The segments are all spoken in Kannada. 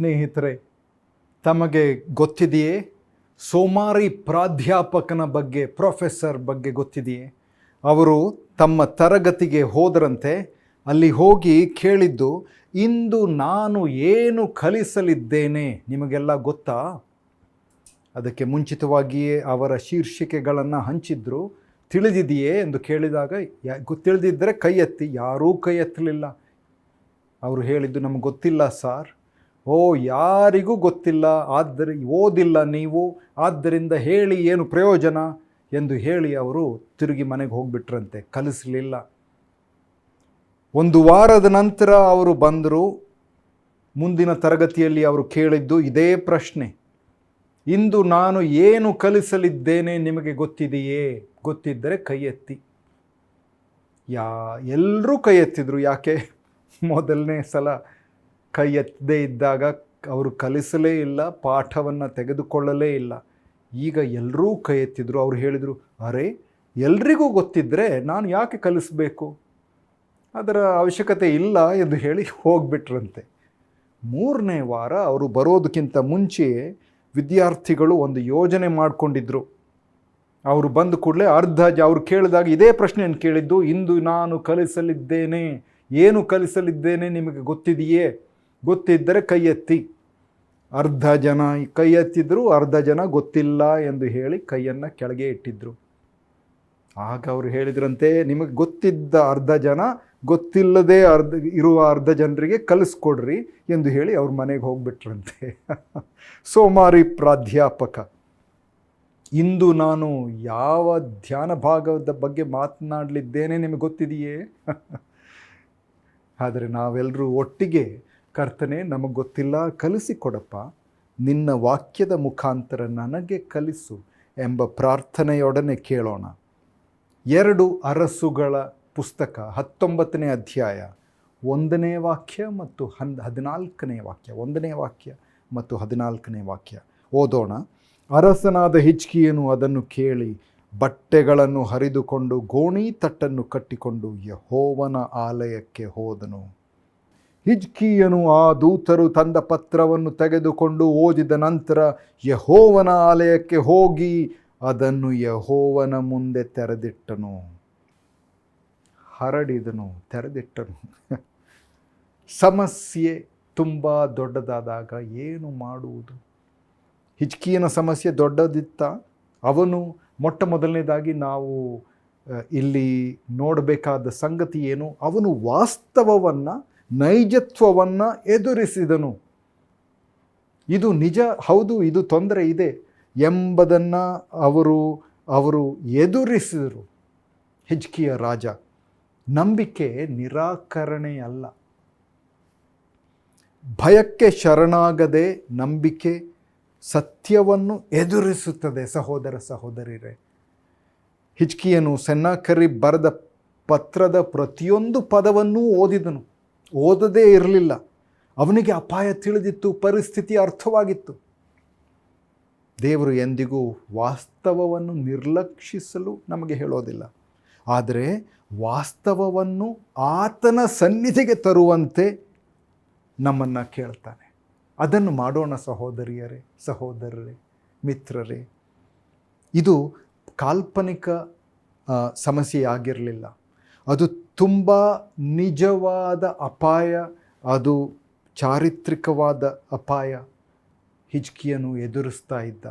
ಸ್ನೇಹಿತರೆ, ತಮಗೆ ಗೊತ್ತಿದೆಯೇ ಸೋಮಾರಿ ಪ್ರಾಧ್ಯಾಪಕನ ಬಗ್ಗೆ, ಪ್ರೊಫೆಸರ್ ಬಗ್ಗೆ ಗೊತ್ತಿದೆಯೇ? ಅವರು ತಮ್ಮ ತರಗತಿಗೆ ಹೋದರಂತೆ. ಅಲ್ಲಿ ಹೋಗಿ ಕೇಳಿದ್ದು, ಇಂದು ನಾನು ಏನು ಕಲಿಸಲಿದ್ದೇನೆ ನಿಮಗೆಲ್ಲ ಗೊತ್ತಾ? ಅದಕ್ಕೆ ಮುಂಚಿತವಾಗಿಯೇ ಅವರ ಶೀರ್ಷಿಕೆಗಳನ್ನು ಹಂಚಿದ್ರು. ತಿಳಿದಿದೆಯೇ ಎಂದು ಕೇಳಿದಾಗ ತಿಳಿದಿದ್ದರೆ ಕೈ ಎತ್ತಿ. ಯಾರೂ ಕೈ ಎತ್ತಲಿಲ್ಲ. ಅವರು ಹೇಳಿದ್ದು, ನಮಗೆ ಗೊತ್ತಿಲ್ಲ ಸಾರ್. ಓ, ಯಾರಿಗೂ ಗೊತ್ತಿಲ್ಲ, ಆದರೆ ಓದಿಲ್ಲ ನೀವು, ಆದ್ದರಿಂದ ಹೇಳಿ ಏನು ಪ್ರಯೋಜನ ಎಂದು ಹೇಳಿ ಅವರು ತಿರುಗಿ ಮನೆಗೆ ಹೋಗಿಬಿಟ್ರಂತೆ. ಕಲಿಸಲಿಲ್ಲ. ಒಂದು ವಾರದ ನಂತರ ಅವರು ಬಂದರು. ಮುಂದಿನ ತರಗತಿಯಲ್ಲಿ ಅವರು ಕೇಳಿದ್ದು ಇದೇ ಪ್ರಶ್ನೆ, ಇಂದು ನಾನು ಏನು ಕಲಿಸಲಿದ್ದೇನೆ ನಿಮಗೆ ಗೊತ್ತಿದೆಯೇ? ಗೊತ್ತಿದ್ದರೆ ಕೈ ಎತ್ತಿ. ಎಲ್ಲರೂ ಕೈ ಎತ್ತಿದ್ರು. ಯಾಕೆ? ಮೊದಲನೇ ಸಲ ಕೈ ಎತ್ತದೇ ಇದ್ದಾಗ ಅವರು ಕಲಿಸಲೇ ಇಲ್ಲ, ಪಾಠವನ್ನು ತೆಗೆದುಕೊಳ್ಳಲೇ ಇಲ್ಲ. ಈಗ ಎಲ್ಲರೂ ಕೈ ಎತ್ತಿದ್ರು. ಅವರು ಹೇಳಿದರು, ಅರೆ, ಎಲ್ರಿಗೂ ಗೊತ್ತಿದ್ದರೆ ನಾನು ಯಾಕೆ ಕಲಿಸಬೇಕು? ಅದರ ಅವಶ್ಯಕತೆ ಇಲ್ಲ ಎಂದು ಹೇಳಿ ಹೋಗ್ಬಿಟ್ರಂತೆ. ಮೂರನೇ ವಾರ ಅವರು ಬರೋದಕ್ಕಿಂತ ಮುಂಚೆಯೇ ವಿದ್ಯಾರ್ಥಿಗಳು ಒಂದು ಯೋಜನೆ ಮಾಡಿಕೊಂಡಿದ್ರು. ಅವರು ಬಂದ ಕೂಡಲೇ ಅವ್ರು ಕೇಳಿದಾಗ ಇದೇ ಪ್ರಶ್ನೆಯನ್ನು ಕೇಳಿದ್ದು, ಇಂದು ನಾನು ಕಲಿಸಲಿದ್ದೇನೆ, ಏನು ಕಲಿಸಲಿದ್ದೇನೆ ನಿಮಗೆ ಗೊತ್ತಿದೆಯೇ? ಗೊತ್ತಿದ್ದರೆ ಕೈ ಎತ್ತಿ. ಅರ್ಧ ಜನ ಕೈ ಎತ್ತಿದ್ರು, ಅರ್ಧ ಜನ ಗೊತ್ತಿಲ್ಲ ಎಂದು ಹೇಳಿ ಕೈಯನ್ನು ಕೆಳಗೆ ಇಟ್ಟಿದ್ರು. ಆಗ ಅವರು ಹೇಳಿದ್ರಂತೆ, ನಿಮಗೆ ಗೊತ್ತಿದ್ದ ಅರ್ಧ ಜನ ಗೊತ್ತಿಲ್ಲದೆ ಇರುವ ಅರ್ಧ ಜನರಿಗೆ ಕಲಿಸ್ಕೊಡ್ರಿ ಎಂದು ಹೇಳಿ ಅವ್ರ ಮನೆಗೆ ಹೋಗ್ಬಿಟ್ರಂತೆ. ಸೋಮಾರಿ ಪ್ರಾಧ್ಯಾಪಕ. ಇಂದು ನಾನು ಯಾವ ಧ್ಯಾನ ಭಾಗದ ಬಗ್ಗೆ ಮಾತನಾಡಲಿದ್ದೇನೆ ನಿಮಗೆ ಗೊತ್ತಿದೆಯೇ? ಆದರೆ ನಾವೆಲ್ಲರೂ ಒಟ್ಟಿಗೆ, ಕರ್ತನೆ ನಮಗೆ ಗೊತ್ತಿಲ್ಲ, ಕಲಿಸಿಕೊಡಪ್ಪ, ನಿನ್ನ ವಾಕ್ಯದ ಮುಖಾಂತರ ನನಗೆ ಕಲಿಸು ಎಂಬ ಪ್ರಾರ್ಥನೆಯೊಡನೆ ಕೇಳೋಣ. 2 ಅರಸುಗಳ ಪುಸ್ತಕ 19ನೇ ಅಧ್ಯಾಯ 1ನೇ ವಾಕ್ಯ ಮತ್ತು 14ನೇ ವಾಕ್ಯ, 1ನೇ ವಾಕ್ಯ ಮತ್ತು 14ನೇ ವಾಕ್ಯ ಓದೋಣ. ಅರಸನಾದ ಹಿಜ್ಕೀಯನು ಅದನ್ನು ಕೇಳಿ ಬಟ್ಟೆಗಳನ್ನು ಹರಿದುಕೊಂಡು ಗೋಣಿ ತಟ್ಟನ್ನು ಕಟ್ಟಿಕೊಂಡು ಯೆಹೋವನ ಆಲಯಕ್ಕೆ ಹೋದನು. ಹಿಜ್ಕೀಯನು ಆ ದೂತರು ತಂದ ಪತ್ರವನ್ನು ತೆಗೆದುಕೊಂಡು ಓದಿದ ನಂತರ ಯೆಹೋವನ ಆಲಯಕ್ಕೆ ಹೋಗಿ ಅದನ್ನು ಯೆಹೋವನ ಮುಂದೆ ತೆರೆದಿಟ್ಟನು. ಹರಡಿದನು, ತೆರೆದಿಟ್ಟನು. ಸಮಸ್ಯೆ ತುಂಬ ದೊಡ್ಡದಾದಾಗ ಏನು ಮಾಡುವುದು? ಹಿಜ್ಕೀಯನ ಸಮಸ್ಯೆ ದೊಡ್ಡದಿತ್ತ. ಅವನು ಮೊಟ್ಟ ಮೊದಲನೇದಾಗಿ ನಾವು ಇಲ್ಲಿ ನೋಡಬೇಕಾದ ಸಂಗತಿ ಏನು? ಅವನು ವಾಸ್ತವವನ್ನು, ನೈಜತ್ವವನ್ನು ಎದುರಿಸಿದನು. ಇದು ನಿಜ, ಹೌದು, ಇದು ತೊಂದರೆ ಇದೆ ಎಂಬುದನ್ನು ಅವರು ಎದುರಿಸಿದರು. ಹಿಜ್ಕೀಯ ರಾಜ. ನಂಬಿಕೆ ನಿರಾಕರಣೆ ಅಲ್ಲ. ಭಯಕ್ಕೆ ಶರಣಾಗದೆ ನಂಬಿಕೆ ಸತ್ಯವನ್ನು ಎದುರಿಸುತ್ತದೆ. ಸಹೋದರ ಸಹೋದರಿಯರೇ, ಹಿಜ್ಕೀಯನು ಸೆನ್ನಾಕೆರೀಬ್ ಬರೆದ ಪತ್ರದ ಪ್ರತಿಯೊಂದು ಪದವನ್ನೂ ಓದಿದನು. ಓದದೇ ಇರಲಿಲ್ಲ. ಅವನಿಗೆ ಅಪಾಯ ತಿಳಿದಿತ್ತು, ಪರಿಸ್ಥಿತಿ ಅರ್ಥವಾಗಿತ್ತು. ದೇವರು ಎಂದಿಗೂ ವಾಸ್ತವವನ್ನು ನಿರ್ಲಕ್ಷಿಸಲು ನಮಗೆ ಹೇಳೋದಿಲ್ಲ, ಆದರೆ ವಾಸ್ತವವನ್ನು ಆತನ ಸನ್ನಿಧಿಗೆ ತರುವಂತೆ ನಮ್ಮನ್ನು ಕೇಳ್ತಾನೆ. ಅದನ್ನು ಮಾಡೋಣ ಸಹೋದರಿಯರೇ, ಸಹೋದರರೇ, ಮಿತ್ರರೇ. ಇದು ಕಾಲ್ಪನಿಕ ಸಮಸ್ಯೆಯಾಗಿರಲಿಲ್ಲ. ಅದು ತುಂಬ ನಿಜವಾದ ಅಪಾಯ, ಅದು ಚಾರಿತ್ರಿಕವಾದ ಅಪಾಯ ಹಿಜ್ಕೀಯನು ಎದುರಿಸ್ತಾ ಇದ್ದ.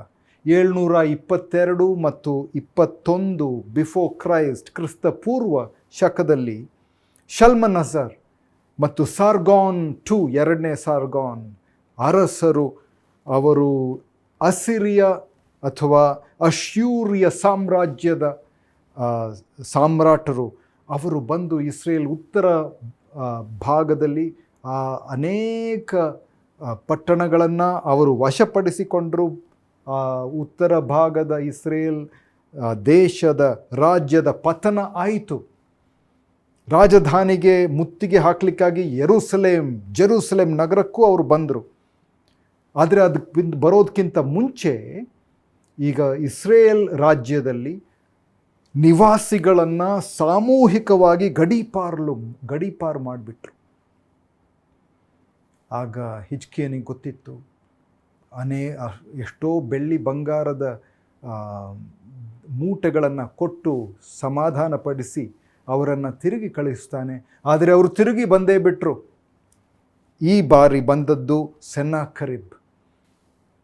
722 ಮತ್ತು 21 ಬಿಫೋರ್ ಕ್ರೈಸ್ಟ್, ಕ್ರಿಸ್ತ ಪೂರ್ವ ಶಕದಲ್ಲಿ ಶಲ್ಮನಸರ್ ಮತ್ತು ಸಾರ್ಗಾನ್ II, 2ನೇ ಸಾರ್ಗಾನ್ ಅರಸರು, ಅವರು ಅಸಿರಿಯ ಅಥವಾ ಅಶ್ಯೂರಿಯ ಸಾಮ್ರಾಜ್ಯದ ಸಾಮ್ರಾಟರು, ಅವರು ಬಂದು ಇಸ್ರೇಲ್ ಉತ್ತರ ಭಾಗದಲ್ಲಿ ಅನೇಕ ಪಟ್ಟಣಗಳನ್ನು ಅವರು ವಶಪಡಿಸಿಕೊಂಡರು. ಉತ್ತರ ಭಾಗದ ಇಸ್ರೇಲ್ ದೇಶದ ರಾಜ್ಯದ ಪತನ ಆಯಿತು. ರಾಜಧಾನಿಗೆ ಮುತ್ತಿಗೆ ಹಾಕಲಿಕ್ಕಾಗಿ ಜೆರೂಸಲೇಮ್ ನಗರಕ್ಕೂ ಅವರು ಬಂದರು. ಆದರೆ ಅದಕ್ಕೆ ಬರೋದಕ್ಕಿಂತ ಮುಂಚೆ ಈಗ ಇಸ್ರೇಲ್ ರಾಜ್ಯದಲ್ಲಿ ನಿವಾಸಿಗಳನ್ನು ಸಾಮೂಹಿಕವಾಗಿ ಗಡೀಪಾರು ಮಾಡಿಬಿಟ್ರು. ಆಗ ಹಿಜ್ಕೀಯನಿಗೆ ಗೊತ್ತಿತ್ತು, ಎಷ್ಟೋ ಬೆಳ್ಳಿ ಬಂಗಾರದ ಮೂಟೆಗಳನ್ನು ಕೊಟ್ಟು ಸಮಾಧಾನಪಡಿಸಿ ಅವರನ್ನು ತಿರುಗಿ ಕಳಿಸ್ತಾನೆ. ಆದರೆ ಅವರು ತಿರುಗಿ ಬಂದೇ ಬಿಟ್ಟರು. ಈ ಬಾರಿ ಬಂದದ್ದು ಸೆನ್ನಾಕರಿಬ್.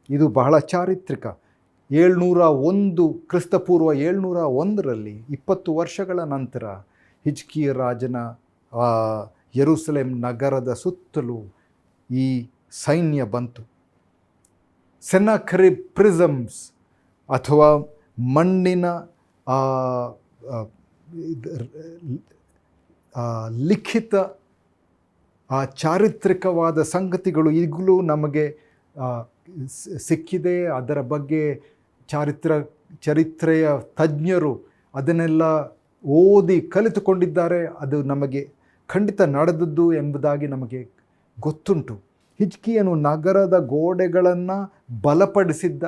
ಇದು ಬಹಳ ಚಾರಿತ್ರಿಕ. 701 ಕ್ರಿಸ್ತಪೂರ್ವ 701ರಲ್ಲಿ 20 ವರ್ಷಗಳ ನಂತರ ಹಿಜ್ಕೀಯ ರಾಜನ ಯೆರೂಸಲೇಮ್ ನಗರದ ಸುತ್ತಲೂ ಈ ಸೈನ್ಯ ಬಂತು. ಸೆನ್ನಾಕರಿಬ್ ಪ್ರಿಸಮ್ಸ್ ಅಥವಾ ಮಣ್ಣಿನ ಲಿಖಿತ ಚಾರಿತ್ರಿಕವಾದ ಸಂಗತಿಗಳು ಈಗಲೂ ನಮಗೆ ಸಿಕ್ಕಿದೆ. ಅದರ ಬಗ್ಗೆ ಚರಿತ್ರೆಯ ತಜ್ಞರು ಅದನ್ನೆಲ್ಲ ಓದಿ ಕಲಿತುಕೊಂಡಿದ್ದಾರೆ. ಅದು ನಮಗೆ ಖಂಡಿತ ನಡೆದದ್ದು ಎಂಬುದಾಗಿ ನಮಗೆ ಗೊತ್ತುಂಟು. ಹಿಜ್ಕೀಯನು ನಗರದ ಗೋಡೆಗಳನ್ನು ಬಲಪಡಿಸಿದ್ದ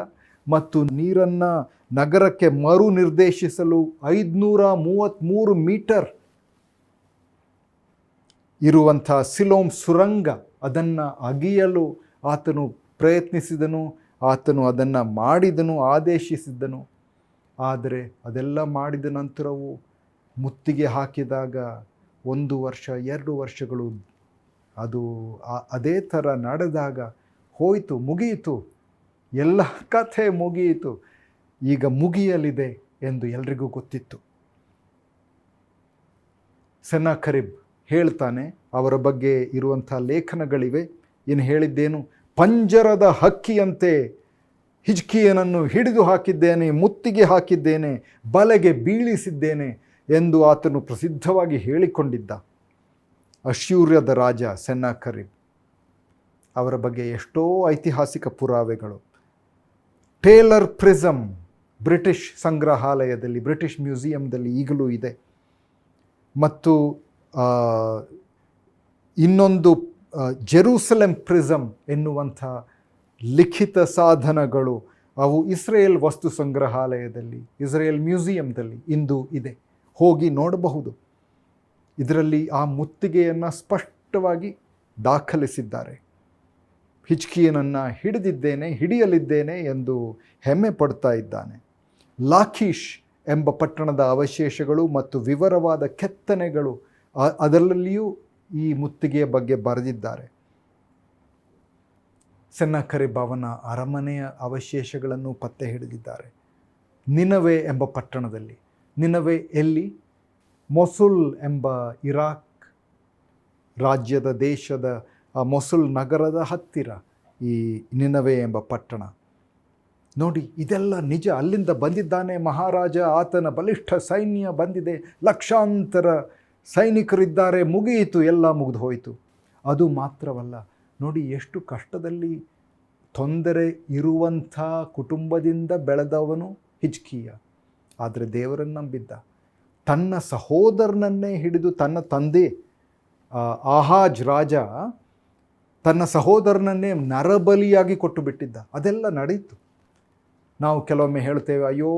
ಮತ್ತು ನೀರನ್ನು ನಗರಕ್ಕೆ ಮರು ನಿರ್ದೇಶಿಸಲು 533 ಮೀಟರ್ ಇರುವಂಥ ಸಿಲೋಮ್ ಸುರಂಗ ಅದನ್ನು ಅಗಿಯಲು ಆತನು ಪ್ರಯತ್ನಿಸಿದನು. ಆತನು ಅದನ್ನು ಮಾಡಿದನು, ಆದೇಶಿಸಿದ್ದನು. ಆದರೆ ಅದೆಲ್ಲ ಮಾಡಿದ ನಂತರವೂ ಮುತ್ತಿಗೆ ಹಾಕಿದಾಗ 1 ವರ್ಷ 2 ವರ್ಷಗಳು ಅದು ಅದೇ ಥರ ನಡೆದಾಗ ಹೋಯಿತು, ಮುಗಿಯಿತು, ಎಲ್ಲ ಕಥೆ ಮುಗಿಯಿತು, ಈಗ ಮುಗಿಯಲಿದೆ ಎಂದು ಎಲ್ರಿಗೂ ಗೊತ್ತಿತ್ತು. ಸೆನ್ನಾಕರಿಬ್ ಹೇಳ್ತಾನೆ, ಅವರ ಬಗ್ಗೆ ಇರುವಂಥ ಲೇಖನಗಳಿವೆ. ಇನ್ನು ಹೇಳಿದ್ದೇನು, ಪಂಜರದ ಹಕ್ಕಿಯಂತೆ ಹಿಜ್ಕೀಯನನ್ನು ಹಿಡಿದು ಹಾಕಿದ್ದೇನೆ, ಮುತ್ತಿಗೆ ಹಾಕಿದ್ದೇನೆ, ಬಲೆಗೆ ಬೀಳಿಸಿದ್ದೇನೆ ಎಂದು ಆತನು ಪ್ರಸಿದ್ಧವಾಗಿ ಹೇಳಿಕೊಂಡಿದ್ದ. ಅಶ್ಶೂರ್ಯದ ರಾಜ ಸೆನ್ನಾಕರಿಬ್. ಅವರ ಬಗ್ಗೆ ಎಷ್ಟೋ ಐತಿಹಾಸಿಕ ಪುರಾವೆಗಳು. ಟೇಲರ್ ಪ್ರಿಸಮ್ ಬ್ರಿಟಿಷ್ ಸಂಗ್ರಹಾಲಯದಲ್ಲಿ, ಬ್ರಿಟಿಷ್ ಮ್ಯೂಸಿಯಂದಲ್ಲಿ ಈಗಲೂ ಇದೆ. ಮತ್ತು ಇನ್ನೊಂದು ಜೆರೂಸಲೆಮ್ ಪ್ರಿಸಮ್ ಎನ್ನುವಂಥ ಲಿಖಿತ ಸಾಧನಗಳು ಅವು ಇಸ್ರೇಲ್ ವಸ್ತು ಸಂಗ್ರಹಾಲಯದಲ್ಲಿ, ಇಸ್ರೇಲ್ ಮ್ಯೂಸಿಯಂದಲ್ಲಿ ಇಂದು ಇದೆ. ಹೋಗಿ ನೋಡಬಹುದು. ಇದರಲ್ಲಿ ಆ ಮುತ್ತಿಗೆಯನ್ನು ಸ್ಪಷ್ಟವಾಗಿ ದಾಖಲಿಸಿದ್ದಾರೆ. ಹಿಜ್ಕೀಯನನ್ನು ಹಿಡಿಯಲಿದ್ದೇನೆ ಎಂದು ಹೆಮ್ಮೆ ಪಡ್ತಾ ಇದ್ದಾನೆ. ಲಾಖೀಶ್ ಎಂಬ ಪಟ್ಟಣದ ಅವಶೇಷಗಳು ಮತ್ತು ವಿವರವಾದ ಕೆತ್ತನೆಗಳು ಅದರಲ್ಲಿಯೂ ಈ ಮುತ್ತಿಗೆಯ ಬಗ್ಗೆ ಬರೆದಿದ್ದಾರೆ. ಸೆನ್ನಾಕರಿಬ್ ಅವನ ಅರಮನೆಯ ಅವಶೇಷಗಳನ್ನು ಪತ್ತೆ ಹಿಡಿದಿದ್ದಾರೆ. ನಿನವೆ ಎಂಬ ಪಟ್ಟಣದಲ್ಲಿ, ನಿನವೆ ಎಲ್ಲಿ? ಮೊಸುಲ್ ಎಂಬ ಇರಾಕ್ ರಾಜ್ಯದ ದೇಶದ ಮೊಸುಲ್ ನಗರದ ಹತ್ತಿರ ಈ ನಿನವೆ ಎಂಬ ಪಟ್ಟಣ. ನೋಡಿ, ಇದೆಲ್ಲ ನಿಜ. ಅಲ್ಲಿಂದ ಬಂದಿದ್ದಾನೆ ಮಹಾರಾಜ, ಆತನ ಬಲಿಷ್ಠ ಸೈನ್ಯ ಬಂದಿದೆ, ಲಕ್ಷಾಂತರ ಸೈನಿಕರಿದ್ದಾರೆ, ಮುಗಿಯಿತು, ಎಲ್ಲ ಮುಗಿದು ಹೋಯಿತು. ಅದು ಮಾತ್ರವಲ್ಲ, ನೋಡಿ ಎಷ್ಟು ಕಷ್ಟದಲ್ಲಿ ತೊಂದರೆ ಇರುವಂಥ ಕುಟುಂಬದಿಂದ ಬೆಳೆದವನು ಹಿಜ್ಕೀಯ. ಆದರೆ ದೇವರನ್ನು ನಂಬಿದ್ದ. ತನ್ನ ಸಹೋದರನನ್ನೇ ಹಿಡಿದು, ತನ್ನ ತಂದೆ ಆಹಾಜ್ ರಾಜ ತನ್ನ ಸಹೋದರನನ್ನೇ ನರಬಲಿಯಾಗಿ ಕೊಟ್ಟು ಬಿಟ್ಟಿದ್ದ. ಅದೆಲ್ಲ ನಡೀತು. ನಾವು ಕೆಲವೊಮ್ಮೆ ಹೇಳ್ತೇವೆ, ಅಯ್ಯೋ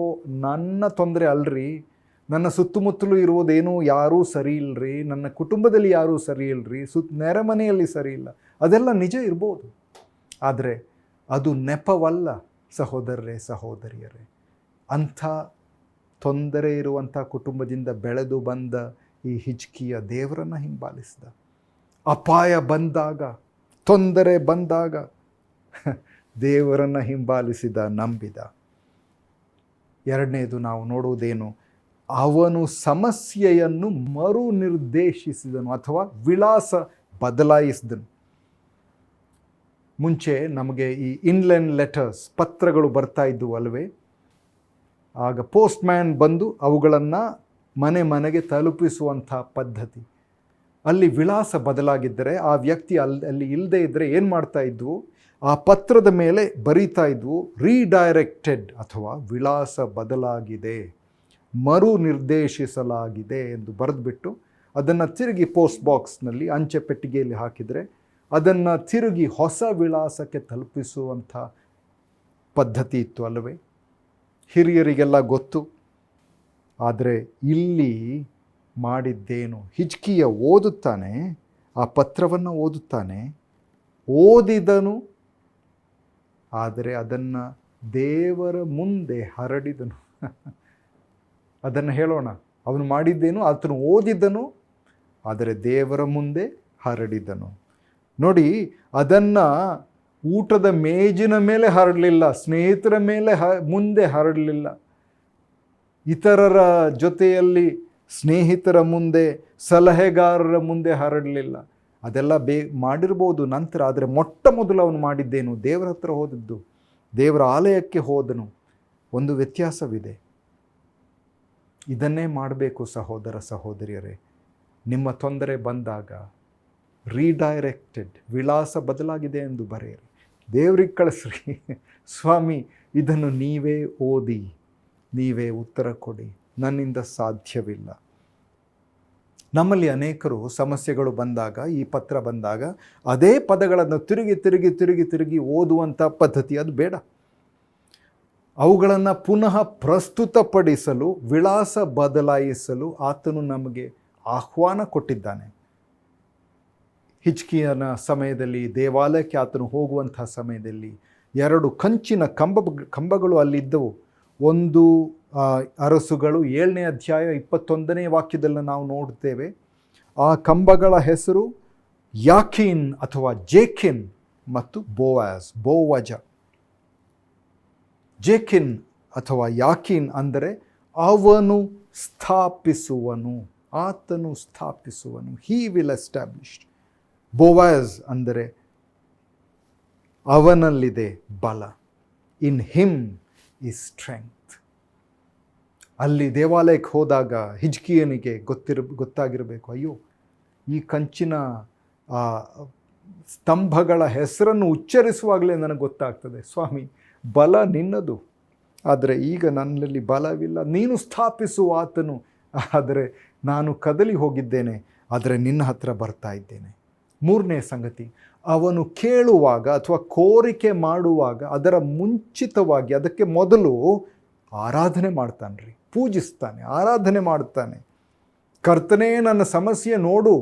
ನನ್ನ ತೊಂದರೆ ಅಲ್ರಿ, ನನ್ನ ಸುತ್ತಮುತ್ತಲೂ ಇರುವುದೇನೂ ಯಾರೂ ಸರಿ ಇಲ್ಲರಿ, ನನ್ನ ಕುಟುಂಬದಲ್ಲಿ ಯಾರೂ ಸರಿ ಇಲ್ಲರಿ, ನೆರೆಮನೆಯಲ್ಲಿ ಸರಿ ಇಲ್ಲ. ಅದೆಲ್ಲ ನಿಜ ಇರ್ಬೋದು. ಆದರೆ ಅದು ನೆಪವಲ್ಲ ಸಹೋದರರೇ, ಸಹೋದರಿಯರೇ. ಅಂಥ ತೊಂದರೆ ಇರುವಂಥ ಕುಟುಂಬದಿಂದ ಬೆಳೆದು ಬಂದ ಈ ಹಿಜ್ಕೀಯ ದೇವರನ್ನು ಹಿಂಬಾಲಿಸಿದ. ಅಪಾಯ ಬಂದಾಗ, ತೊಂದರೆ ಬಂದಾಗ ದೇವರನ್ನು ಹಿಂಬಾಲಿಸಿದ, ನಂಬಿದ. ಎರಡನೇದು ನಾವು ನೋಡುವುದೇನು, ಅವನು ಸಮಸ್ಯೆಯನ್ನು ಮರು ನಿರ್ದೇಶಿಸಿದನು ಅಥವಾ ವಿಳಾಸ ಬದಲಾಯಿಸಿದನು. ಮುಂಚೆ ನಮಗೆ ಈ ಇನ್ಲೈನ್ ಲೆಟರ್ಸ್, ಪತ್ರಗಳು ಬರ್ತಾ ಇದ್ದವು ಅಲ್ವೇ? ಆಗ ಪೋಸ್ಟ್ ಮ್ಯಾನ್ ಬಂದು ಅವುಗಳನ್ನು ಮನೆಗೆ ತಲುಪಿಸುವಂಥ ಪದ್ಧತಿ. ಅಲ್ಲಿ ವಿಳಾಸ ಬದಲಾಗಿದ್ದರೆ ಆ ವ್ಯಕ್ತಿ ಅಲ್ಲಿ ಇಲ್ಲದೆ ಇದ್ದರೆ ಏನು ಮಾಡ್ತಾ ಇದ್ವು, ಆ ಪತ್ರದ ಮೇಲೆ ಬರೀತಾ ಇದ್ವು ರೀಡೈರೆಕ್ಟೆಡ್ ಅಥವಾ ವಿಳಾಸ ಬದಲಾಗಿದೆ, ಮರು ನಿರ್ದೇಶಿಸಲಾಗಿದೆ ಎಂದು ಬರೆದುಬಿಟ್ಟು ಅದನ್ನು ತಿರುಗಿ ಪೋಸ್ಟ್ ಬಾಕ್ಸ್ನಲ್ಲಿ, ಅಂಚೆ ಪೆಟ್ಟಿಗೆಯಲ್ಲಿ ಹಾಕಿದರೆ ಅದನ್ನು ತಿರುಗಿ ಹೊಸ ವಿಳಾಸಕ್ಕೆ ತಲುಪಿಸುವಂಥ ಪದ್ಧತಿ ಇತ್ತು ಅಲ್ಲವೇ? ಹಿರಿಯರಿಗೆಲ್ಲ ಗೊತ್ತು. ಆದರೆ ಇಲ್ಲಿ ಮಾಡಿದ್ದೇನು, ಹಿಜ್ಕೀಯ ಓದುತ್ತಾನೆ, ಆ ಪತ್ರವನ್ನು ಓದುತ್ತಾನೆ. ಓದಿದನು, ಆದರೆ ಅದನ್ನು ದೇವರ ಮುಂದೆ ಹರಡಿದನು. ಅದನ್ನು ಹೇಳೋಣ, ಅವನು ಮಾಡಿದ್ದೇನು, ಆತನು ಓದಿದನು, ಆದರೆ ದೇವರ ಮುಂದೆ ಹರಡಿದನು. ನೋಡಿ, ಅದನ್ನು ಊಟದ ಮೇಜಿನ ಮೇಲೆ ಹರಡಲಿಲ್ಲ, ಸ್ನೇಹಿತರ ಮೇಲೆ ಮುಂದೆ ಹರಡಲಿಲ್ಲ, ಇತರರ ಜೊತೆಯಲ್ಲಿ ಸ್ನೇಹಿತರ ಮುಂದೆ, ಸಲಹೆಗಾರರ ಮುಂದೆ ಹರಡಲಿಲ್ಲ. ಅದೆಲ್ಲ ಮಾಡಿರ್ಬೋದು ನಂತರ, ಆದರೆ ಮೊಟ್ಟ ಮೊದಲು ಅವನು ಮಾಡಿದ್ದೇನು, ದೇವರ ಹತ್ರ ಹೋದದ್ದು, ದೇವರ ಆಲಯಕ್ಕೆ ಹೋದನು. ಒಂದು ವ್ಯತ್ಯಾಸವಿದೆ. ಇದನ್ನೇ ಮಾಡಬೇಕು ಸಹೋದರ ಸಹೋದರಿಯರೇ. ನಿಮ್ಮ ತೊಂದರೆ ಬಂದಾಗ ರೀಡೈರೆಕ್ಟೆಡ್, ವಿಳಾಸ ಬದಲಾಗಿದೆ ಎಂದು ಬರೆಯಿರಿ, ದೇವ್ರಿಗೆ ಕಳಿಸ್ರಿ. ಸ್ವಾಮಿ, ಇದನ್ನು ನೀವೇ ಓದಿ, ನೀವೇ ಉತ್ತರ ಕೊಡಿ, ನನ್ನಿಂದ ಸಾಧ್ಯವಿಲ್ಲ. ನಮ್ಮಲ್ಲಿ ಅನೇಕರು ಸಮಸ್ಯೆಗಳು ಬಂದಾಗ, ಈ ಪತ್ರ ಬಂದಾಗ ಅದೇ ಪದಗಳನ್ನು ತಿರುಗಿ ತಿರುಗಿ ತಿರುಗಿ ತಿರುಗಿ ಓದುವಂಥ ಪದ್ಧತಿ ಅದು ಬೇಡ. ಅವುಗಳನ್ನು ಪುನಃ ಪ್ರಸ್ತುತಪಡಿಸಲು, ವಿಳಾಸ ಬದಲಾಯಿಸಲು ಆತನು ನಮಗೆ ಆಹ್ವಾನ ಕೊಟ್ಟಿದ್ದಾನೆ. ಹಿಜ್ಕೀಯನ ಸಮಯದಲ್ಲಿ ದೇವಾಲಯಕ್ಕೆ ಆತನು ಹೋಗುವಂಥ ಸಮಯದಲ್ಲಿ 2 ಕಂಚಿನ ಕಂಬಗಳು ಅಲ್ಲಿದ್ದವು. ಒಂದು ಅರಸುಗಳು 7ನೇ ಅಧ್ಯಾಯ 21ನೇ ವಾಕ್ಯದಲ್ಲಿ ನಾವು ನೋಡ್ತೇವೆ. ಆ ಕಂಬಗಳ ಹೆಸರು ಯಾಕೀನ್ ಅಥವಾ ಜೇಕಿನ್ ಮತ್ತು ಬೋವಜ. ಜೇಕಿನ್ ಅಥವಾ ಯಾಕೀನ್ ಅಂದರೆ ಅವನು ಸ್ಥಾಪಿಸುವನು, ಆತನು ಸ್ಥಾಪಿಸುವನು, ಹಿ ವಿಲ್ ಎಸ್ಟಾಬ್ಲಿಷ್. ಬೋವಾಜ್ ಅಂದರೆ ಅವನಲ್ಲಿದೆ ಬಲ, ಇನ್ ಹಿಮ್ ಈಸ್ ಸ್ಟ್ರೆಂಗ್ತ್. ಅಲ್ಲಿ ದೇವಾಲಯಕ್ಕೆ ಹೋದಾಗ ಹಿಜ್ಕೀಯನಿಗೆ ಗೊತ್ತಾಗಿರಬೇಕು, ಅಯ್ಯೋ, ಈ ಕಂಚಿನ ಸ್ತಂಭಗಳ ಹೆಸರನ್ನು ಉಚ್ಚರಿಸುವಾಗಲೇ ನನಗೆ ಗೊತ್ತಾಗ್ತದೆ, ಸ್ವಾಮಿ ಬಲ ನಿನ್ನದು, ಆದರೆ ಈಗ ನನ್ನಲ್ಲಿ ಬಲವಿಲ್ಲ, ನೀನು ಸ್ಥಾಪಿಸುವ ಆತನು, ಆದರೆ ನಾನು ಕದಲಿ ಹೋಗಿದ್ದೇನೆ, ಆದರೆ ನಿನ್ನ ಹತ್ರ ಬರ್ತಾ ಇದ್ದೇನೆ. 3ನೇ ಸಂಗತಿ, ಅವನು ಕೇಳುವಾಗ ಅಥವಾ ಕೋರಿಕೆ ಮಾಡುವಾಗ ಅದರ ಮುಂಚಿತವಾಗಿ, ಅದಕ್ಕೆ ಮೊದಲು ಆರಾಧನೆ ಮಾಡ್ತಾನೆ ರೀ, ಪೂಜಿಸ್ತಾನೆ, ಆರಾಧನೆ ಮಾಡುತ್ತಾನೆ. ಕರ್ತನೇ ನನ್ನ ಸಮಸ್ಯೆ ನೋಡು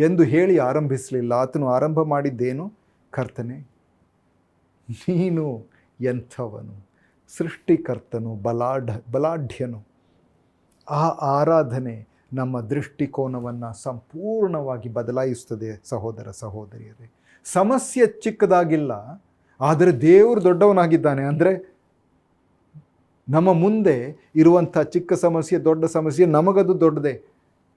ಎಂದು ಹೇಳಿ ಆರಂಭಿಸಲಿಲ್ಲ. ಆತನು ಆರಂಭ ಮಾಡಿದ್ದೇನು, ಕರ್ತನೇ ನೀನು ಎಂಥವನು, ಸೃಷ್ಟಿಕರ್ತನು, ಬಲಾಢ್ಯನು. ಆ ಆರಾಧನೆ ನಮ್ಮ ದೃಷ್ಟಿಕೋನವನ್ನು ಸಂಪೂರ್ಣವಾಗಿ ಬದಲಾಯಿಸ್ತದೆ ಸಹೋದರ ಸಹೋದರಿಯರೇ. ಸಮಸ್ಯೆ ಚಿಕ್ಕದಾಗಿಲ್ಲ, ಆದರೆ ದೇವರು ದೊಡ್ಡವನಾಗಿದ್ದಾನೆ. ಅಂದರೆ ನಮ್ಮ ಮುಂದೆ ಇರುವಂಥ ಚಿಕ್ಕ ಸಮಸ್ಯೆ, ದೊಡ್ಡ ಸಮಸ್ಯೆ, ನಮಗದು ದೊಡ್ಡದೇ.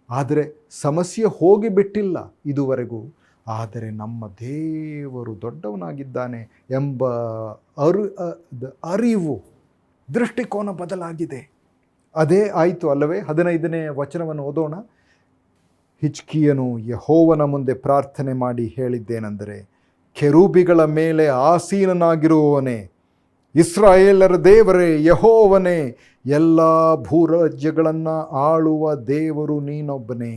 ಆದರೆ ಸಮಸ್ಯೆ ಹೋಗಿಬಿಟ್ಟಿಲ್ಲ ಇದುವರೆಗೂ, ಆದರೆ ನಮ್ಮ ದೇವರು ದೊಡ್ಡವನಾಗಿದ್ದಾನೆ ಎಂಬ ಅರಿವು, ದೃಷ್ಟಿಕೋನ ಬದಲಾಗಿದೆ. ಅದೇ ಆಯಿತು ಅಲ್ಲವೇ? 15ನೇ ವಚನವನ್ನು ಓದೋಣ. ಹಿಜ್ಕೀಯನು ಯೆಹೋವನ ಮುಂದೆ ಪ್ರಾರ್ಥನೆ ಮಾಡಿ ಹೇಳಿದ್ದೇನೆಂದರೆ, ಕೆರೂಬಿಗಳ ಮೇಲೆ ಆಸೀನನಾಗಿರುವವನೇ, ಇಸ್ರಾಯೇಲರ ದೇವರೇ, ಯೆಹೋವನೇ, ಎಲ್ಲ ಭೂರಾಜ್ಯಗಳನ್ನು ಆಳುವ ದೇವರು ನೀನೊಬ್ಬನೇ,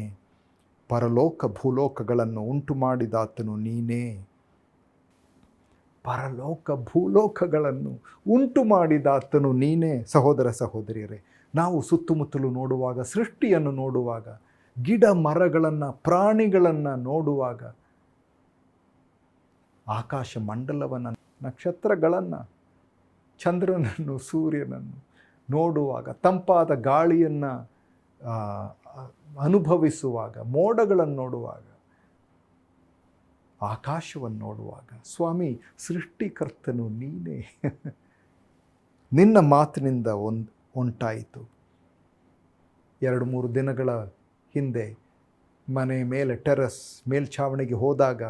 ಪರಲೋಕ ಭೂಲೋಕಗಳನ್ನು ಉಂಟು ಮಾಡಿದಾತನು ನೀನೇ. ಪರಲೋಕ ಭೂಲೋಕಗಳನ್ನು ಉಂಟು ಮಾಡಿದಾತನು ನೀನೇ. ಸಹೋದರ ಸಹೋದರಿಯರೇ, ನಾವು ಸುತ್ತಮುತ್ತಲು ನೋಡುವಾಗ, ಸೃಷ್ಟಿಯನ್ನು ನೋಡುವಾಗ, ಗಿಡ ಮರಗಳನ್ನು, ಪ್ರಾಣಿಗಳನ್ನು ನೋಡುವಾಗ, ಆಕಾಶ ಮಂಡಲವನ್ನು, ನಕ್ಷತ್ರಗಳನ್ನು, ಚಂದ್ರನನ್ನು, ಸೂರ್ಯನನ್ನು ನೋಡುವಾಗ, ತಂಪಾದ ಗಾಳಿಯನ್ನು ಅನುಭವಿಸುವಾಗ, ಮೋಡಗಳನ್ನು ನೋಡುವಾಗ, ಆಕಾಶವನ್ನು ನೋಡುವಾಗ, ಸ್ವಾಮಿ ಸೃಷ್ಟಿಕರ್ತನು ನೀನೇ. ನಿನ್ನ ಮಾತಿನಿಂದ ಉಂಟಾಯಿತು. 2-3 ದಿನಗಳ ಹಿಂದೆ ಮನೆ ಮೇಲೆ ಟೆರಸ್ ಮೇಲ್ಛಾವಣಿಗೆ ಹೋದಾಗ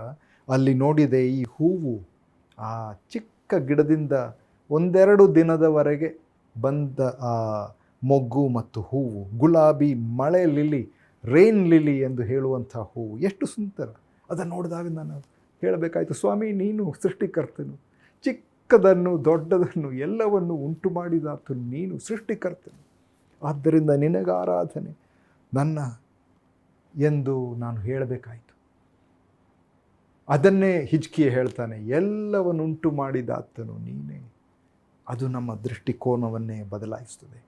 ಅಲ್ಲಿ ನೋಡಿದೆ, ಈ ಹೂವು ಆ ಚಿಕ್ಕ ಗಿಡದಿಂದ 1-2 ದಿನದವರೆಗೆ ಬಂದ ಆ ಮೊಗ್ಗು ಮತ್ತು ಹೂವು, ಗುಲಾಬಿ ಮಳೆ ಲಿಲಿ, ರೈನ್ ಲಿಲಿ ಎಂದು ಹೇಳುವಂಥ ಹೂವು ಎಷ್ಟು ಸುಂದರ. ಅದನ್ನು ನೋಡಿದಾಗ ನಾನು ಹೇಳಬೇಕಾಯಿತು, ಸ್ವಾಮಿ ನೀನು ಸೃಷ್ಟಿಕರ್ತನು, ಚಿಕ್ಕದನ್ನು ದೊಡ್ಡದನ್ನು ಎಲ್ಲವನ್ನು ಉಂಟು ಮಾಡಿದಾತು ನೀನು ಸೃಷ್ಟಿಕರ್ತನು, ಆದ್ದರಿಂದ ನಿನಗೆ ಆರಾಧನೆ ನನ್ನ ಎಂದು ನಾನು ಹೇಳಬೇಕಾಯಿತು. ಅದನ್ನೇ ಹಿಜ್ಕೀಯ ಹೇಳ್ತಾನೆ, ಎಲ್ಲವನ್ನುಂಟು ಮಾಡಿದಾತನು ನೀನೇ. ಅದು ನಮ್ಮ ದೃಷ್ಟಿಕೋನವನ್ನೇ ಬದಲಾಯಿಸ್ತದೆ.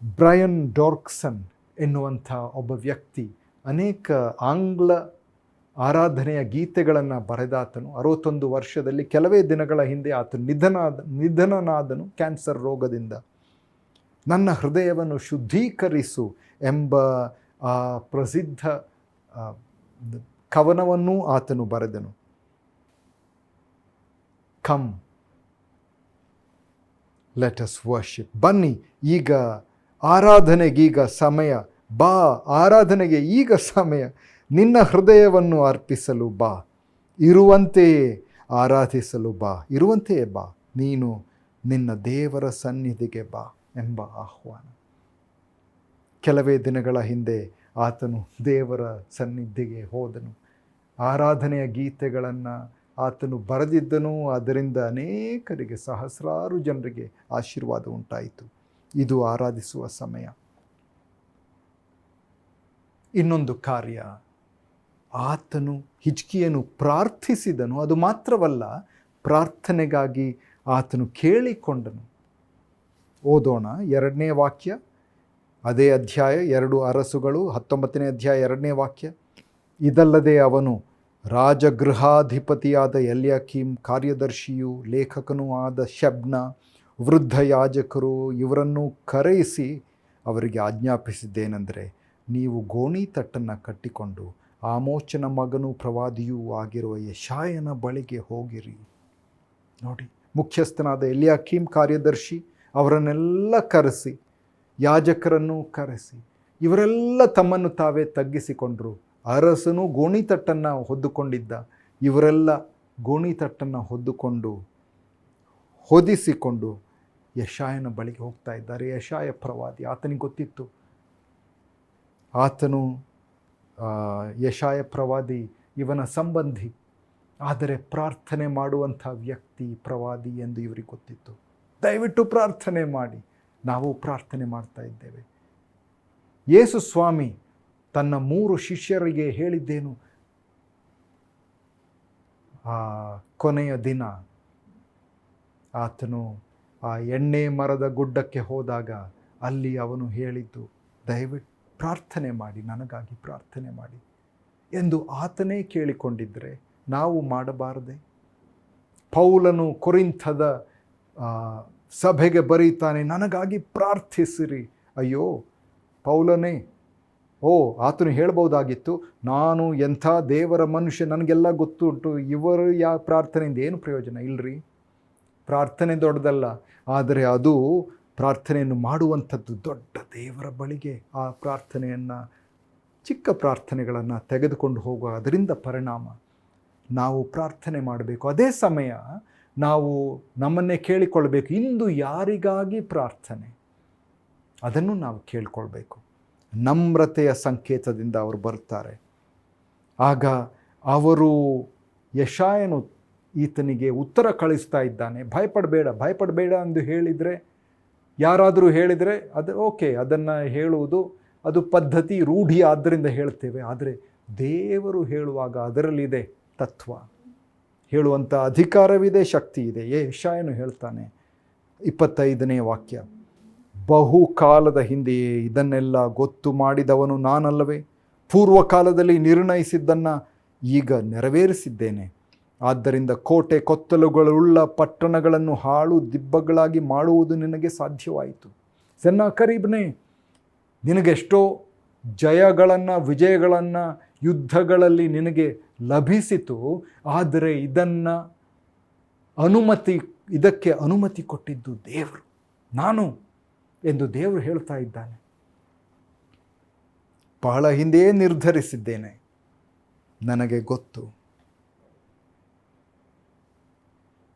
ಬ್ರಯನ್ ಡಾರ್ಕ್ಸನ್ ಎನ್ನುವಂಥ ಒಬ್ಬ ವ್ಯಕ್ತಿ ಅನೇಕ ಆಂಗ್ಲ ಆರಾಧನೆಯ ಗೀತೆಗಳನ್ನು ಬರೆದಾತನು. 61 ವರ್ಷದಲ್ಲಿ ಕೆಲವೇ ದಿನಗಳ ಹಿಂದೆ ಆತನು ನಿಧನನಾದನು ಕ್ಯಾನ್ಸರ್ ರೋಗದಿಂದ. ನನ್ನ ಹೃದಯವನ್ನು ಶುದ್ಧೀಕರಿಸು ಎಂಬ ಆ ಪ್ರಸಿದ್ಧ ಕವನವನ್ನೂ ಆತನು ಬರೆದನು. Come let us worship. ಬನ್ನಿ, ಈಗ ಆರಾಧನೆಗೀಗ ಸಮಯ. ಬಾ, ಆರಾಧನೆಗೆ ಈಗ ಸಮಯ. ನಿನ್ನ ಹೃದಯವನ್ನು ಅರ್ಪಿಸಲು ಬಾ, ಇರುವಂತೆಯೇ ಆರಾಧಿಸಲು ಬಾ, ಇರುವಂತೆಯೇ ಬಾ, ನೀನು ನಿನ್ನ ದೇವರ ಸನ್ನಿಧಿಗೆ ಬಾ ಎಂಬ ಆಹ್ವಾನ. ಕೆಲವೇ ದಿನಗಳ ಹಿಂದೆ ಆತನು ದೇವರ ಸನ್ನಿಧಿಗೆ ಹೋದನು. ಆರಾಧನೆಯ ಗೀತೆಗಳನ್ನು ಆತನು ಬರೆದಿದ್ದನು. ಅದರಿಂದ ಅನೇಕರಿಗೆ, ಸಹಸ್ರಾರು ಜನರಿಗೆ ಆಶೀರ್ವಾದ ಉಂಟಾಯಿತು. ಇದು ಆರಾಧಿಸುವ ಸಮಯ. ಇನ್ನೊಂದು ಕಾರ್ಯ, ಆತನು ಹಿಜ್ಕೀಯನು ಪ್ರಾರ್ಥಿಸಿದನು. ಅದು ಮಾತ್ರವಲ್ಲ, ಪ್ರಾರ್ಥನೆಗಾಗಿ ಆತನು ಕೇಳಿಕೊಂಡನು. ಓದೋಣ 2ನೇ ವಾಕ್ಯ, ಅದೇ ಅಧ್ಯಾಯ 2 ಅರಸುಗಳು 19ನೇ ಅಧ್ಯಾಯ 2ನೇ ವಾಕ್ಯ. ಇದಲ್ಲದೆ ಅವನು ರಾಜಗೃಹಾಧಿಪತಿಯಾದ ಎಲ್ಯಾಕೀಮ್, ಕಾರ್ಯದರ್ಶಿಯೂ ಲೇಖಕನೂ ಆದ ಶಬ್ನ, ವೃದ್ಧ ಯಾಜಕರು ಇವರನ್ನು ಕರೆಯಿಸಿ ಅವರಿಗೆ ಆಜ್ಞಾಪಿಸಿದ್ದೇನೆಂದರೆ, ನೀವು ಗೋಣಿ ತಟ್ಟನ್ನು ಕಟ್ಟಿಕೊಂಡು ಆಮೋಚನ ಮಗನೂ ಪ್ರವಾದಿಯೂ ಆಗಿರುವ ಯೆಶಾಯನ ಬಳಿಗೆ ಹೋಗಿರಿ. ನೋಡಿ, ಮುಖ್ಯಸ್ಥನಾದ ಎಲ್ಯಾಕೀಮ್, ಕಾರ್ಯದರ್ಶಿ ಅವರನ್ನೆಲ್ಲ ಕರೆಸಿ, ಯಾಜಕರನ್ನು ಕರೆಸಿ, ಇವರೆಲ್ಲ ತಮ್ಮನ್ನು ತಾವೇ ತಗ್ಗಿಸಿಕೊಂಡರು. ಅರಸನು ಗೋಣಿತಟ್ಟನ್ನು ಹೊದ್ದುಕೊಂಡಿದ್ದ. ಇವರೆಲ್ಲ ಗೋಣಿತಟ್ಟನ್ನು ಹೊದಿಸಿಕೊಂಡು ಯೆಶಾಯನ ಬಳಿಗೆ ಹೋಗ್ತಾ ಇದ್ದಾರೆ. ಯೆಶಾಯ ಪ್ರವಾದಿ, ಆತನಿಗೆ ಗೊತ್ತಿತ್ತು. ಆತನು ಯೆಶಾಯ ಪ್ರವಾದಿ ಇವನ ಸಂಬಂಧಿ, ಆದರೆ ಪ್ರಾರ್ಥನೆ ಮಾಡುವಂಥ ವ್ಯಕ್ತಿ ಪ್ರವಾದಿ ಎಂದು ಇವರಿಗೆ ಗೊತ್ತಿತ್ತು. ದಯವಿಟ್ಟು ಪ್ರಾರ್ಥನೆ ಮಾಡಿ. ನಾವು ಪ್ರಾರ್ಥನೆ ಮಾಡ್ತಾ ಇದ್ದೇವೆ. ಯೇಸು ಸ್ವಾಮಿ ತನ್ನ 3 ಶಿಷ್ಯರಿಗೆ ಹೇಳಿದ್ದೇನು, ಆ ಕೊನೆಯ ದಿನ ಆತನು ಆ ಎಣ್ಣೆ ಮರದ ಗುಡ್ಡಕ್ಕೆ ಹೋದಾಗ ಅಲ್ಲಿ ಅವನು ಹೇಳಿದ್ದು, ದಯವಿಟ್ಟು ಪ್ರಾರ್ಥನೆ ಮಾಡಿ, ನನಗಾಗಿ ಪ್ರಾರ್ಥನೆ ಮಾಡಿ ಎಂದು ಆತನೇ ಕೇಳಿಕೊಂಡಿದ್ದರೆ ನಾವು ಮಾಡಬಾರದೆ? ಪೌಲನು ಕೊರಿಂಥದ ಸಭೆಗೆ ಬರೀತಾನೆ, ನನಗಾಗಿ ಪ್ರಾರ್ಥಿಸಿರಿ. ಅಯ್ಯೋ ಪೌಲನೇ, ಆತನು ಹೇಳ್ಬೋದಾಗಿತ್ತು, ನಾನು ಎಂಥ ದೇವರ ಮನುಷ್ಯ, ನನಗೆಲ್ಲ ಗೊತ್ತುಂಟು, ಇವರು ಪ್ರಾರ್ಥನೆಯಿಂದ ಏನು ಪ್ರಯೋಜನ? ಇಲ್ಲರಿ, ಪ್ರಾರ್ಥನೆ ದೊಡ್ಡದಲ್ಲ, ಆದರೆ ಅದು ಪ್ರಾರ್ಥನೆಯನ್ನು ಮಾಡುವಂಥದ್ದು ದೊಡ್ಡ ದೇವರ ಬಳಿಗೆ ಆ ಪ್ರಾರ್ಥನೆಯನ್ನು, ಚಿಕ್ಕ ಪ್ರಾರ್ಥನೆಗಳನ್ನು ತೆಗೆದುಕೊಂಡು ಹೋಗುವ ಅದರಿಂದ ಪರಿಣಾಮ. ನಾವು ಪ್ರಾರ್ಥನೆ ಮಾಡಬೇಕು. ಅದೇ ಸಮಯ ನಾವು ನಮ್ಮನ್ನೇ ಕೇಳಿಕೊಳ್ಬೇಕು, ಇಂದು ಯಾರಿಗಾಗಿ ಪ್ರಾರ್ಥನೆ, ಅದನ್ನು ನಾವು ಕೇಳಿಕೊಳ್ಬೇಕು. ನಮ್ರತೆಯ ಸಂಕೇತದಿಂದ ಅವರು ಬರ್ತಾರೆ. ಆಗ ಅವರು, ಯೆಶಾಯನು ಈತನಿಗೆ ಉತ್ತರ ಕಳಿಸ್ತಾ ಇದ್ದಾನೆ, ಭಯಪಡಬೇಡ ಎಂದು ಹೇಳಿದರೆ, ಯಾರಾದರೂ ಹೇಳಿದರೆ ಅದು ಓಕೆ, ಅದನ್ನು ಹೇಳುವುದು ಅದು ಪದ್ಧತಿ, ರೂಢಿ, ಆದ್ದರಿಂದ ಹೇಳ್ತೇವೆ. ಆದರೆ ದೇವರು ಹೇಳುವಾಗ ಅದರಲ್ಲಿದೆ ತತ್ವ, ಹೇಳುವಂಥ ಅಧಿಕಾರವಿದೆ, ಶಕ್ತಿ ಇದೆ. ಯೆಶಾಯನು ಹೇಳ್ತಾನೆ 25ನೇ ವಾಕ್ಯ, ಬಹುಕಾಲದ ಹಿಂದೆಯೇ ಇದನ್ನೆಲ್ಲ ಗೊತ್ತು ಮಾಡಿದವನು ನಾನಲ್ಲವೇ? ಪೂರ್ವಕಾಲದಲ್ಲಿ ನಿರ್ಣಯಿಸಿದ್ದನ್ನು ಈಗ ನೆರವೇರಿಸಿದ್ದೇನೆ. ಆದ್ದರಿಂದ ಕೋಟೆ ಕೊತ್ತಲುಗಳುಳ್ಳ ಪಟ್ಟಣಗಳನ್ನು ಹಾಳು ದಿಬ್ಬಗಳಾಗಿ ಮಾಡುವುದು ನಿನಗೆ ಸಾಧ್ಯವಾಯಿತು. ಸೆನ್ನಾಕರೀಬನೇ, ನಿನಗೆಷ್ಟೋ ಜಯಗಳನ್ನು, ವಿಜಯಗಳನ್ನು, ಯುದ್ಧಗಳಲ್ಲಿ ನಿನಗೆ ಲಭಿಸಿತು. ಆದರೆ ಇದಕ್ಕೆ ಅನುಮತಿ ಕೊಟ್ಟಿದ್ದು ದೇವರು, ನಾನು ಎಂದು ದೇವರು ಹೇಳ್ತಾ ಇದ್ದಾನೆ. ಬಹಳ ಹಿಂದೆಯೇ ನಿರ್ಧರಿಸಿದ್ದೇನೆ, ನನಗೆ ಗೊತ್ತು.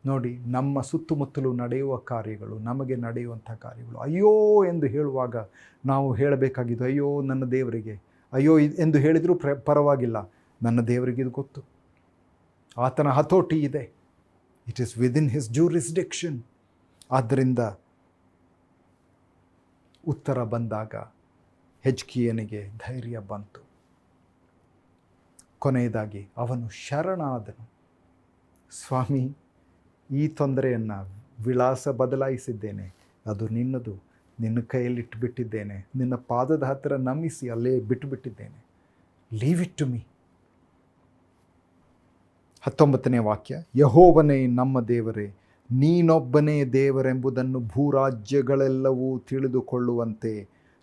ನೋಡಿ, ನಮ್ಮ ಸುತ್ತಮುತ್ತಲೂ ನಡೆಯುವ ಕಾರ್ಯಗಳು, ನಮಗೆ ನಡೆಯುವಂಥ ಕಾರ್ಯಗಳು ಅಯ್ಯೋ ಎಂದು ಹೇಳುವಾಗ ನಾವು ಹೇಳಬೇಕಾಗಿದ್ದು, ಅಯ್ಯೋ ನನ್ನ ದೇವರಿಗೆ, ಅಯ್ಯೋ ಎಂದು ಹೇಳಿದರೂ ಪರವಾಗಿಲ್ಲ, ನನ್ನ ದೇವರಿಗೆ ಇದು ಗೊತ್ತು, ಆತನ ಹತೋಟಿ ಇದೆ, it is within his jurisdiction. ಆದ್ದರಿಂದ ಉತ್ತರ ಬಂದಾಗ ಹಿಜ್ಕೀಯನಿಗೆ ಧೈರ್ಯ ಬಂತು. ಕೊನೆಯದಾಗಿ ಅವನು ಶರಣಾದನು. ಸ್ವಾಮಿ, ಈ ತೊಂದರೆಯನ್ನು, ವಿಳಾಸ ಬದಲಾಯಿಸಿದ್ದೇನೆ, ಅದು ನಿನ್ನದು, ನಿನ್ನ ಕೈಯಲ್ಲಿಟ್ಟುಬಿಟ್ಟಿದ್ದೇನೆ, ನಿನ್ನ ಪಾದದ ಹತ್ತಿರ ನಮಿಸಿ ಅಲ್ಲೇ ಬಿಟ್ಟುಬಿಟ್ಟಿದ್ದೇನೆ. Leave it to me. 19ನೇ ವಾಕ್ಯ, ಯೆಹೋವನೇ ನಮ್ಮ ದೇವರೇ, ನೀನೊಬ್ಬನೇ ದೇವರೆಂಬುದನ್ನು ಭೂರಾಜ್ಯಗಳೆಲ್ಲವೂ ತಿಳಿದುಕೊಳ್ಳುವಂತೆ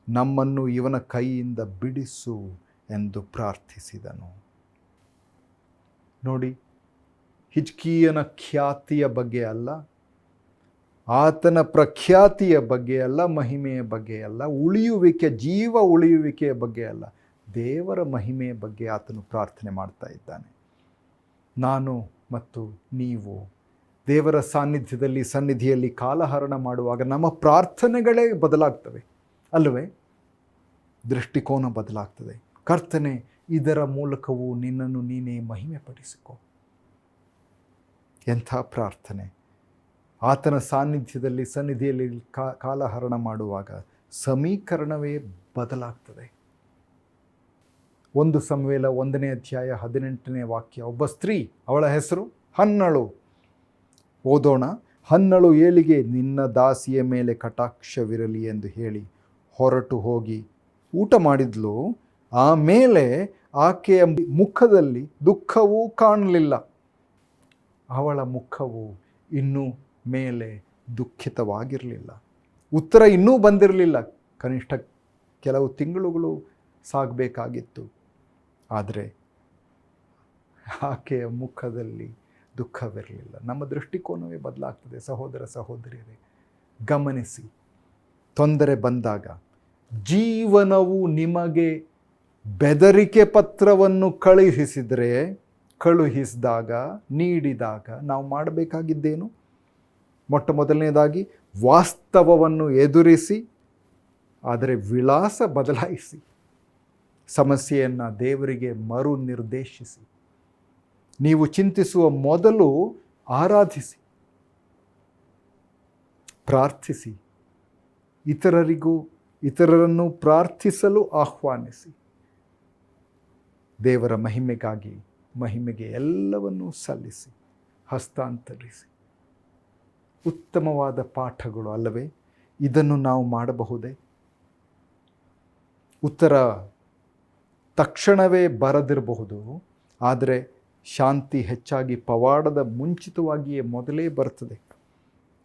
ನಮ್ಮನ್ನು ಇವನ ಕೈಯಿಂದ ಬಿಡಿಸು ಎಂದು ಪ್ರಾರ್ಥಿಸಿದನು. ನೋಡಿ, ಹಿಜ್ಕೀಯನ ಖ್ಯಾತಿಯ ಬಗ್ಗೆ ಅಲ್ಲ, ಆತನ ಪ್ರಖ್ಯಾತಿಯ ಬಗ್ಗೆ ಅಲ್ಲ, ಮಹಿಮೆಯ ಬಗ್ಗೆ ಅಲ್ಲ, ಉಳಿಯುವಿಕೆ, ಜೀವ ಉಳಿಯುವಿಕೆಯ ಬಗ್ಗೆ ಅಲ್ಲ, ದೇವರ ಮಹಿಮೆಯ ಬಗ್ಗೆ ಆತನು ಪ್ರಾರ್ಥನೆ ಮಾಡ್ತಾ ಇದ್ದಾನೆ. ನಾನು ಮತ್ತು ನೀವು ದೇವರ ಸನ್ನಿಧಿಯಲ್ಲಿ ಕಾಲಹರಣ ಮಾಡುವಾಗ ನಮ್ಮ ಪ್ರಾರ್ಥನೆಗಳೇ ಬದಲಾಗ್ತವೆ ಅಲ್ಲವೇ? ದೃಷ್ಟಿಕೋನ ಬದಲಾಗ್ತದೆ. ಕರ್ತನೆ, ಇದರ ಮೂಲಕವೂ ನಿನ್ನನ್ನು ನೀನೇ ಮಹಿಮೆ ಪಡಿಸಿಕೊ. ಎಂಥ ಪ್ರಾರ್ಥನೆ! ಆತನ ಸನ್ನಿಧಿಯಲ್ಲಿ ಕಾಲಹರಣ ಮಾಡುವಾಗ ಸಮೀಕರಣವೇ ಬದಲಾಗ್ತದೆ. 1 ಸಮುವೇಲ 1ನೇ ಅಧ್ಯಾಯ 18ನೇ ವಾಕ್ಯ, ಒಬ್ಬ ಸ್ತ್ರೀ, ಅವಳ ಹೆಸರು ಹನ್ನಳು. ಓದೋಣ. ಹನ್ನಳು ಏಳಿಗೆ, ನಿನ್ನ ದಾಸಿಯ ಮೇಲೆ ಕಟಾಕ್ಷವಿರಲಿ ಎಂದು ಹೇಳಿ ಹೊರಟು ಹೋಗಿ ಊಟ ಮಾಡಿದ್ಲು. ಆಮೇಲೆ ಆಕೆಯ ಮುಖದಲ್ಲಿ ದುಃಖವೂ ಕಾಣಲಿಲ್ಲ. ಅವಳ ಮುಖವು ಇನ್ನೂ ಮೇಲೆ ದುಃಖಿತವಾಗಿರಲಿಲ್ಲ. ಉತ್ತರ ಇನ್ನೂ ಬಂದಿರಲಿಲ್ಲ. ಕನಿಷ್ಠ ಕೆಲವು ತಿಂಗಳುಗಳು ಸಾಗಬೇಕಾಗಿತ್ತು. ಆದರೆ ಆಕೆಯ ಮುಖದಲ್ಲಿ ದುಃಖವಿರಲಿಲ್ಲ. ನಮ್ಮ ದೃಷ್ಟಿಕೋನವೇ ಬದಲಾಗ್ತದೆ ಸಹೋದರ ಸಹೋದರಿಯರೇ. ಗಮನಿಸಿ, ತೊಂದರೆ ಬಂದಾಗ, ಜೀವನವು ನಿಮಗೆ ಬೆದರಿಕೆ ಪತ್ರವನ್ನು ಕಳುಹಿಸಿದಾಗ, ನೀಡಿದಾಗ ನಾವು ಮಾಡಬೇಕಾಗಿದ್ದೇನು? ಮೊಟ್ಟ ಮೊದಲನೇದಾಗಿ ವಾಸ್ತವವನ್ನು ಎದುರಿಸಿ, ಆದರೆ ವಿಳಾಸ ಬದಲಾಯಿಸಿ, ಸಮಸ್ಯೆಯನ್ನು ದೇವರಿಗೆ ಮರು ನಿರ್ದೇಶಿಸಿ. ನೀವು ಚಿಂತಿಸುವ ಮೊದಲು ಆರಾಧಿಸಿ, ಪ್ರಾರ್ಥಿಸಿ, ಇತರರನ್ನು ಪ್ರಾರ್ಥಿಸಲು ಆಹ್ವಾನಿಸಿ. ದೇವರ ಮಹಿಮೆಗೆ ಎಲ್ಲವನ್ನೂ ಸಲ್ಲಿಸಿ, ಹಸ್ತಾಂತರಿಸಿ. ಉತ್ತಮವಾದ ಪಾಠಗಳು ಅಲ್ಲವೇ? ಇದನ್ನು ನಾವು ಮಾಡಬಹುದೇ? ಉತ್ತರ ತಕ್ಷಣವೇ ಬರದಿರಬಹುದು, ಆದರೆ ಶಾಂತಿ ಹೆಚ್ಚಾಗಿ ಪವಾಡದ ಮುಂಚಿತವಾಗಿಯೇ ಮೊದಲೇ ಬರ್ತದೆ.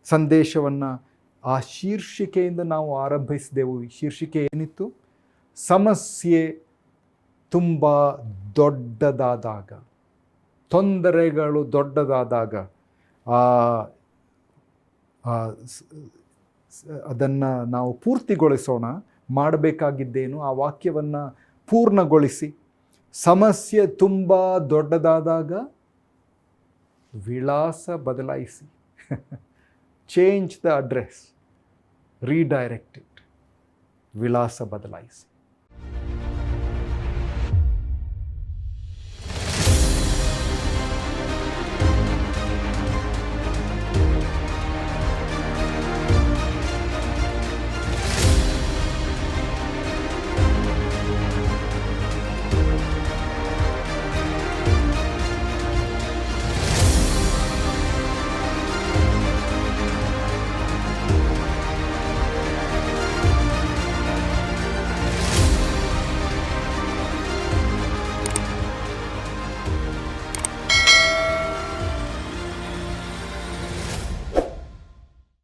ಸಂದೇಶವನ್ನು ಆ ಶೀರ್ಷಿಕೆಯಿಂದ ನಾವು ಆರಂಭಿಸಿದೆವು. ಈ ಶೀರ್ಷಿಕೆ ಏನಿತ್ತು? ಸಮಸ್ಯೆ ತುಂಬ ದೊಡ್ಡದಾದಾಗ, ತೊಂದರೆಗಳು ದೊಡ್ಡದಾದಾಗ ಅದನ್ನು ನಾವು ಪೂರ್ತಿಗೊಳಿಸೋಣ. ಮಾಡಬೇಕಾಗಿದ್ದೇನು? ಆ ವಾಕ್ಯವನ್ನು ಪೂರ್ಣಗೊಳಿಸಿ. ಸಮಸ್ಯೆ ತುಂಬ ದೊಡ್ಡದಾದಾಗ ವಿಳಾಸ ಬದಲಾಯಿಸಿ. Change the address, redirect it. ವಿಳಾಸ ಬದಲಾಯಿಸಿ.